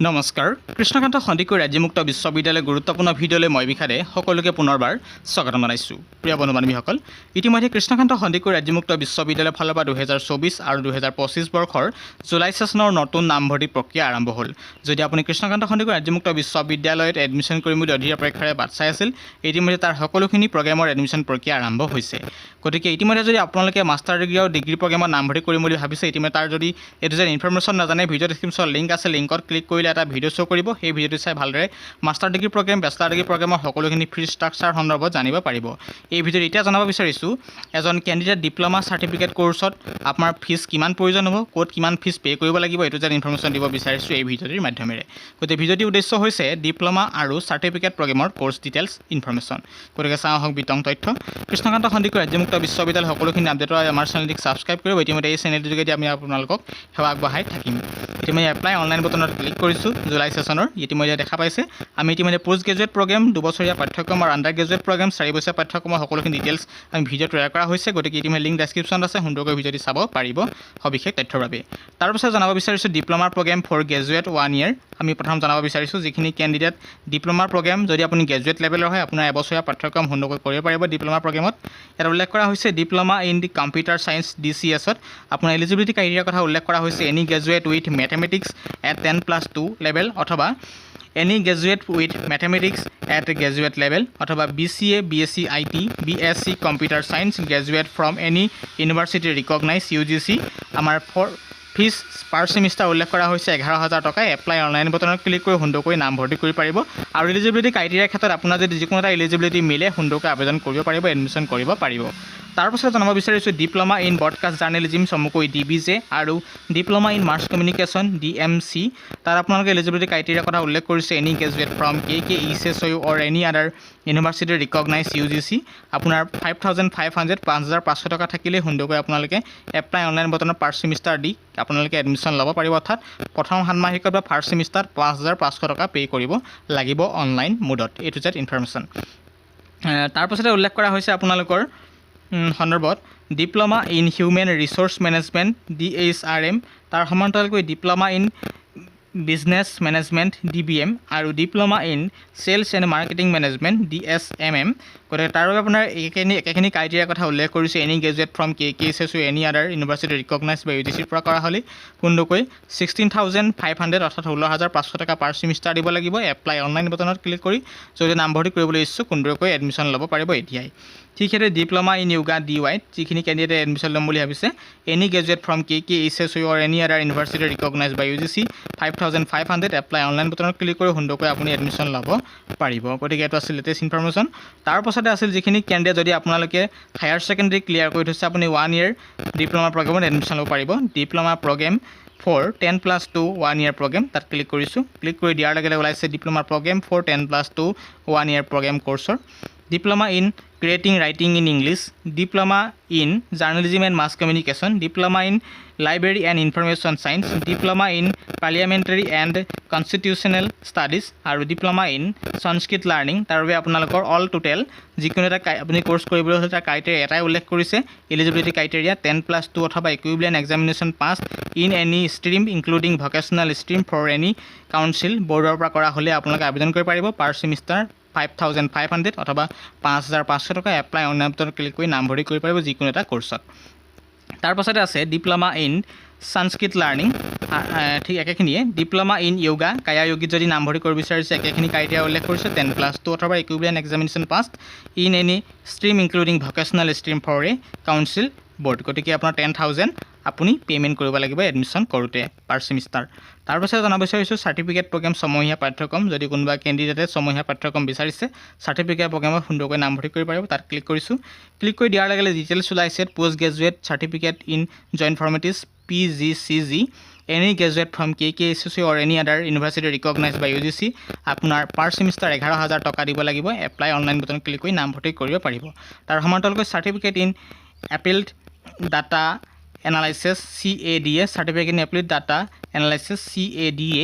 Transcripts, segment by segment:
নমস্কাৰ কৃষ্ণকান্ত সন্দিকৈ ৰাজ্যমুক্ত বিশ্ববিদ্যালয় গুৰুত্বপূৰ্ণ ভিডিঅ'লৈ মই বিখাৰে সকলোকে পুনৰবাৰ স্বাগতম জনাইছোঁ প্ৰিয় বন্ধু বান্ধৱীসকল ইতিমধ্যে কৃষ্ণকান্ত সন্দিকৈ ৰাজ্যমুক্ত বিশ্ববিদ্যালয়ৰ ফালৰ পৰা 2024 আৰু 2025 বৰ্ষৰ জুলাই ছেছনৰ নতুন নামভৰ্তি প্ৰক্ৰিয়া আৰম্ভ হ'ল যদি আপুনি কৃষ্ণকান্ত সন্দিকৈ ৰাজ্যমুক্ত বিশ্ববিদ্যালয়ত এডমিশ্যন কৰিম বুলি অধীৰ অপেক্ষাৰে বাট চাই আছিল ইতিমধ্যে তাৰ সকলোখিনি প্ৰগ্ৰেমৰ এডমিশ্যন প্ৰক্ৰিয়া আৰম্ভ হৈছে গতিকে ইতিমধ্যে যদি আপোনালোকে মাষ্টাৰ ডিগ্ৰী আৰু ডিগ্ৰী প্ৰগ্ৰেমত নামভৰ্তি কৰিম বুলি ভাবিছে ইতিমধ্যে তাৰ যদি এইটো যে ইনফৰমেশ্যন নাজানে ভিডিঅ' ডেছক্ৰিপশ্যনত লিংক আছে লিংকত ক্লিক কৰিলে এটা ভিডিঅ' শ্ব' কৰিব সেই ভিডিঅ'টো চাই ভালদৰে master degree program bachelor degree প্ৰগ্ৰেমৰ সকলোখিনি ফ্ৰী ষ্ট্ৰাকচাৰ সন্দৰ্ভত জানিব পাৰিব এই ভিডিঅ'ত এতিয়া জনাব বিচাৰিছোঁ এজন কেণ্ডিডেট ডিপ্ল'মা চাৰ্টিফিকেট কোৰ্চত আপোনাৰ ফিজ কিমান প্ৰয়োজন হ'ব ক'ত কিমান ফিজ পে' কৰিব লাগিব এইটো যেন ইনফৰমেশ্যন দিব বিচাৰিছোঁ এই ভিডিঅ'টিৰ মাধ্যমেৰে গতিকে ভিডিঅ'টিৰ উদ্দেশ্য হৈছে ডিপ্ল'মা আৰু চাৰ্টিফিকেট প্ৰগ্ৰেমৰ কোৰ্চ ডিটেইলছ ইনফৰমেশ্যন গতিকে চাওঁ আহক বিতং তথ্য কৃষ্ণকান্ত সন্দিকৈ ৰাজ্যমুক্ত বিশ্ববিদ্যালয় সকলোখিনি আপডেটৰ আমাৰ চেনেলটিক ছাবস্ক্ৰাইব কৰিব ইতিমধ্যে এই চেনেলটোৰ যোগেদি আমি আপোনালোকক সেৱা আগবঢ়াই থাকিম ইতিমধ্যে এপ্লাই অনলাইন বটনত ক্লিক কৰিছোঁ জুলাই ছেছনৰ ইতিমধ্যে দেখা পাইছে আমি ইতিমধ্যে পোষ্ট গ্ৰেজুৱেট প্ৰগ্ৰেম 2 বছৰীয়া পাঠ্যক্ৰম আৰু আণ্ডাৰ গ্ৰেজুৱেট প্ৰগ্ৰেম 4 বছৰীয়া পাঠ্যক্ৰমৰ সকলোখিনি ডিটেইলছ আমি ভিডিঅ' তৈয়াৰ কৰা হৈছে গতিকে ইতিমধ্যে লিংক ডেছক্ৰিপশ্যনত আছে সুন্দৰকৈ ভিডিঅ'টি চাব পাৰিব সবিশেষ তথ্যৰ বাবে তাৰপিছত জনাব বিচাৰিছোঁ ডিপ্ল'মাৰ প্ৰগ্ৰেম ফৰ গ্ৰেজুৱেট 1 year আমি প্ৰথম জনাব বিচাৰিছোঁ যিখিনি কেণ্ডিডেট ডিপ্ল'মাৰ প্ৰগ্ৰেম যদি আপুনি গ্ৰেজুৱেট লেভেলৰ হয় আপোনাৰ এবছৰীয়া পাঠ্যক্ৰম সুন্দৰকৈ কৰিব পাৰিব ডিপ্ল'মাৰ প্ৰগ্ৰেমত ইয়াত উল্লেখ কৰা হৈছে diploma in the computer science DCSত আপোনাৰ এলিজিবিলিটি ক্ৰাইটেৰিয়াৰ কথা উল্লেখ কৰা হৈছে any graduate with mathematics at 10+2 level অথবা any graduate with mathematics at graduate level অথবা BCA BSc IT BSc computer science graduate from any university recognise UGC আমাৰ ফিজ পাৰ ছেমিষ্টাৰ উল্লেখ কৰা হৈছে 11,000 টকা এপ্লাই অনলাইন বটনত ক্লিক কৰি সুন্দৰকৈ নামভৰ্তি কৰিব পাৰিব আৰু এলিজিবিলিটি ক্ৰাইটেৰিয়াৰ ক্ষেত্ৰত আপোনাৰ যদি যিকোনো এটা এলিজিবিলিটি মিলে সুন্দৰকৈ আবেদন কৰিব পাৰিব এডমিশ্যন কৰিব পাৰিব তাৰপিছত জনাব বিচাৰিছোঁ ডিপ্ল'মা ইন ব্ৰডকাষ্ট জাৰ্নেলিজিম চমুকৈ DBJ আৰু diploma in mass communication DMC তাৰ আপোনালোকে এলিজিবিলিটি ক্ৰাইটেৰিয়াৰ কথা উল্লেখ কৰিছে any graduate from KKECSU or any other university recognise UGC আপোনাৰ 5,500 5,500 টকা থাকিলে সুন্দৰকৈ আপোনালোকে এপ্লাই অনলাইন বটনত পাৰ ছেমিষ্টাৰ দি আপোনালোকে এডমিশ্যন ল'ব পাৰিব অৰ্থাৎ প্ৰথম ষাণ্মাসিকত বা ফাৰ্ষ্ট ছেমিষ্টাৰত 5,500 টকা পে' কৰিব লাগিব অনলাইন মোডত এইটো যে ইনফৰমেশ্যন তাৰপাছতে উল্লেখ কৰা হৈছে আপোনালোকৰ সন্দৰ্ভত diploma in human resource management DHRM তাৰ সমান্তৰালকৈ diploma in business management DBM আৰু diploma in sales and marketing management DSMM গতিকে তাৰ বাবে আপোনাৰ একেখিনি ক্ৰাইটেৰিয়াৰ কথা উল্লেখ কৰিছে any graduate from KKECSU any other university recognise বা UGCৰ পৰা কৰা হ'লে সুন্দৰকৈ 16,500 অৰ্থাৎ 16,500 টকা পাৰ ছেমিষ্টাৰ দিব লাগিব এপ্লাই অনলাইন বটনত ক্লিক কৰি যদি নামভৰ্তি কৰিবলৈ ইচ্ছুক সুন্দৰকৈ এডমিশ্যন ল'ব পাৰিব এতিয়াই ঠিক সেইদৰে ডিপ্ল'মা ইন য়োগা DY যিখিনি কেণ্ডিডেটে এডমিশ্যন ল'ম বুলি ভাবিছে any graduate from KKECSU or any other university recognise বা UGC 5,500 এপ্লাই অনলাইন বটনত ক্লিক কৰি সুন্দৰকৈ আপুনি এডমিশ্যন ল'ব পাৰিব গতিকে এইটো আছিল লেটেষ্ট ইনফৰমেশ্যন তাৰপাছতে আছিল যিখিনি কেণ্ডিডেট যদি আপোনালোকে হায়াৰ ছেকেণ্ডেৰী ক্লিয়াৰ কৰি থৈছে আপুনি 1 year ডিপ্ল'মা প্ৰগ্ৰেমত এডমিশ্যন ল'ব পাৰিব diploma program for 10+2 1 year program তাত ক্লিক কৰিছোঁ ক্লিক কৰি দিয়াৰ লগে লগে ওলাইছে diploma program for 10+2 1 year program কোৰ্চৰ diploma in creating writing in English diploma in journalism and mass communication diploma in library and information science diploma in parliamentary and constitutional studies আৰু diploma in Sanskrit learning তাৰ বাবে আপোনালোকৰ all total যিকোনো এটা আপুনি course কৰিবলৈ হ'লে তাৰ ক্ৰাইটেৰিয়া এটাই উল্লেখ কৰিছে এলিজিবিলিটি ক্ৰাইটেৰিয়া 10+2 অথবা equivalent examination pass in any stream including vocational stream for any council বৰ্ডৰ পৰা কৰা হ'লে আপোনালোকে আবেদন কৰিব পাৰিব পাৰ ছেমিষ্টাৰ 5,500 অথবা 5,500 টকা এপ্লাই অনলাইন বটনত ক্লিক কৰি নামভৰ্তি কৰিব পাৰিব যিকোনো এটা কোৰ্চত তাৰপাছতে আছে ডিপ্ল'মা ইন সংস্কৃত লাৰ্ণিং ঠিক একেখিনিয়ে ডিপ্ল'মা ইন য়োগা কায়া য়োগীত যদি নামভৰ্তি কৰিব বিচাৰিছে একেখিনি ক্ৰাইটেৰিয়া উল্লেখ কৰিছে 10+2 অথবা equivalent examination pass in any stream including vocational stream for a council board গতিকে আপোনাৰ 10,000 আপুনি পে'মেণ্ট কৰিব লাগিব এডমিশ্যন কৰোঁতে পাৰ ছেমিষ্টাৰ তাৰপাছত জনাব বিচাৰিছোঁ চাৰ্টিফিকেট প্ৰগ্ৰেম ছমহীয়া পাঠ্যক্ৰম যদি কোনোবা কেণ্ডিডেটে ছমহীয়া পাঠ্যক্ৰম বিচাৰিছে চাৰ্টিফিকেট প্ৰগ্ৰেমত সুন্দৰকৈ নামভৰ্তি কৰিব পাৰিব তাত ক্লিক কৰিছোঁ ক্লিক কৰি দিয়াৰ লগে লগে ডিটেইলছ ওলাইছে post graduate certificate in geoinformatics PGCG any graduate from KKECSU or any other university recognise বা UGC আপোনাৰ পাৰ ছেমিষ্টাৰ 11,000 টকা দিব লাগিব এপ্লাই অনলাইন বটনত ক্লিক কৰি নামভৰ্তি কৰিব পাৰিব তাৰ সমান্তৰালকৈ certificate in applied data analysis CADA certificate in applied data analysis CADA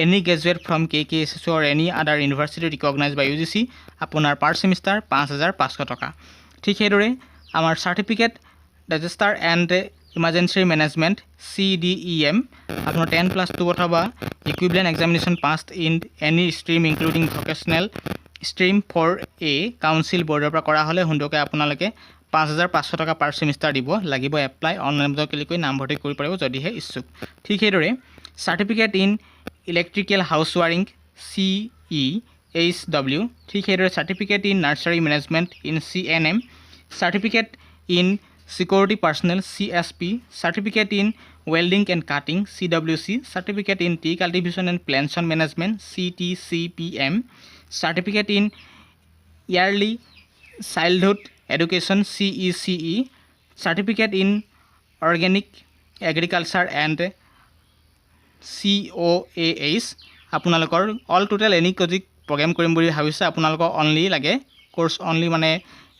any graduate from KKECSU or any other university recognise বা UGC আপোনাৰ পাৰ ছেমিষ্টাৰ 5,500 টকা ঠিক সেইদৰে আমাৰ certificate register and emergency management CDEM আপোনাৰ 10+2 অথবা equivalent examination passed in any stream including vocational stream 4A council বৰ্ডৰ পৰা কৰা হ'লে সুন্দৰকৈ আপোনালোকে 5,500 টকা পাৰ ছেমিষ্টাৰ দিব লাগিব। এপ্লাই অনলাইন বজাৰত ক্লিক কৰি নাম ভৰ্তি কৰিব পাৰিব যদিহে ইচ্ছুক। ঠিক সেইদৰে certificate in electrical house wiring CEHW, ঠিক সেইদৰে certificate in nursery management in CNM, certificate in Security Personnel CSP, Certificate in Welding and Cutting CWC, Certificate in Tea Cultivation and Plantation Management CTCPM, Certificate in Early Childhood Education CECE, Certificate in Organic Agriculture and COAH আপোনালোকৰ all total any কজিক program কৰিম বুলি ভাবিছে আপোনালোকৰ only লাগে course only মানে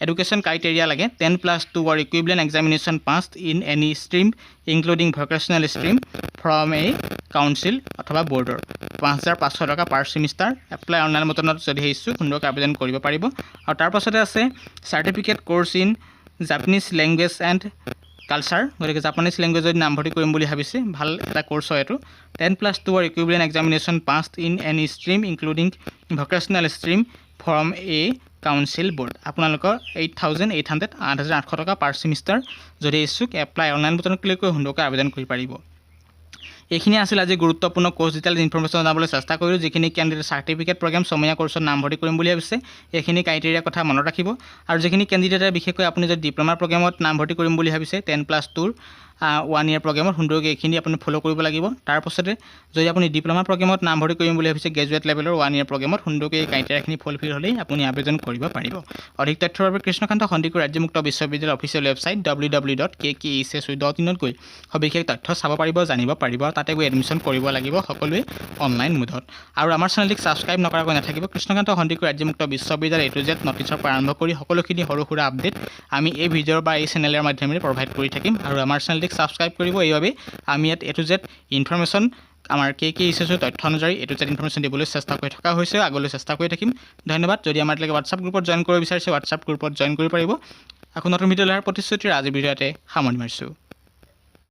education criteria লাগে 10+2 or equivalent examination passed in any stream including vocational stream from a council অথবা বৰ্ডৰ 5,500 টকা পাৰ ছেমিষ্টাৰ। এপ্লাই অনলাইন বটনত যদি ইচ্ছুক সুন্দৰকৈ আবেদন কৰিব পাৰিব। আৰু তাৰ পাছতে আছে certificate course in Japanese language and culture, গতিকে জাপানীজ লেংগুৱেজত নাম ভৰ্তি কৰিম বুলি ভাবিছে ভাল এটা কোৰ্স হয় এইটো। 10+2 or equivalent examination passed in any stream including vocational stream from a council board আপোনালোকৰ 8,800 8,800 টকা পাৰ ছেমিষ্টাৰ যদি ইচ্ছুক এপ্লাই অনলাইন বটনত ক্লিক কৰি সুন্দৰকৈ আবেদন কৰি পাৰিব। এইখিনি আছিল আজি গুৰুত্বপূৰ্ণ কোৰ্স ডিটেইলছ ইনফৰমেশ্যন জনাবলৈ চেষ্টা কৰিলোঁ। যিখিনি কেণ্ডিডেট চাৰ্টিফিকেট প্ৰগ্ৰাম ছমহীয়া কোৰ্সত নাম ভৰ্তি কৰিম বুলি ভাবিছে এইখিনি ক্ৰাইটেৰিয়া কথা মনত ৰাখিব। আৰু যিখিনি কেণ্ডিডেটে বিশেষকৈ আপুনি যদি ডিপ্ল'মা প্ৰগ্ৰামত নাম ভৰ্তি কৰিম বুলি ভাবিছে 10+2 1 year প্ৰগ্ৰামত সুন্দৰকৈ এইখিনি আপুনি ফ'ল' কৰিব লাগিব। তাৰ পাছতে যদি আপুনি ডিপ্ল'মা প্ৰগ্ৰামত নাম ভৰ্তি কৰিম বুলি ভাবিছে গ্ৰেজুৱেট লেভেলৰ 1 year প্ৰগ্ৰামত সুন্দৰকৈ এই ক্ৰাইটেৰিয়াখিনি ফুলফিল হ'লেই আপুনি আবেদন কৰিব পাৰিব। অধিক তথ্যৰ বাবে কৃষ্ণকান্ত সন্দিকৈ ৰাজ্যমুক্ত বিশ্ববিদ্যালয়ৰ অফিচিয়েল ৱেবছাইট www.kkessu.in গৈ সবিশেষ তথ্য চাব পাৰিব জানিব পাৰিব। তাতে গৈ এডমিশ্যন কৰিব লাগিব সকলোৱে অনলাইন মোডত। আৰু আমাৰ চেনেলটিক ছাবস্ক্ৰাইব নকৰাকৈ নাথাকিব। কৃষ্ণকান্ত সন্দিকৈ ৰাজ্যমুক্ত বিশ্ববিদ্যালয় A to Z নটিছৰ পৰা আৰম্ভ কৰি সকলোখিনি সৰু সুৰা আপডেট আমি এই ভিডিঅ'ৰ বা এই চেনেলৰ মাধ্যমেৰে প্ৰভাইড কৰি থাকিম। আৰু আমাৰ চেনেলটিক ছাবস্ক্ৰাইব কৰিব এইবাবে আমি ইয়াত A to Z ইনফৰমেশ্যন আমাৰ KKESSU তথ্য অনুযায়ী A to Z ইনফৰমেশ্যন দিবলৈ চেষ্টা কৰি থকা হৈছে, আগলৈ চেষ্টা কৰি থাকিম। ধন্যবাদ। যদি আমাৰ এতিয়ালৈকে হোৱাটছআপ গ্ৰুপত জইন কৰিব বিচাৰিছে হোৱাটছআপ গ্ৰুপত জইন কৰিব পাৰিব। আকৌ নতুন ভিডিঅ' অহাৰ প্ৰতিশ্ৰুতিৰে আজি ভিডিঅ'তে সামৰণি মাৰিছোঁ।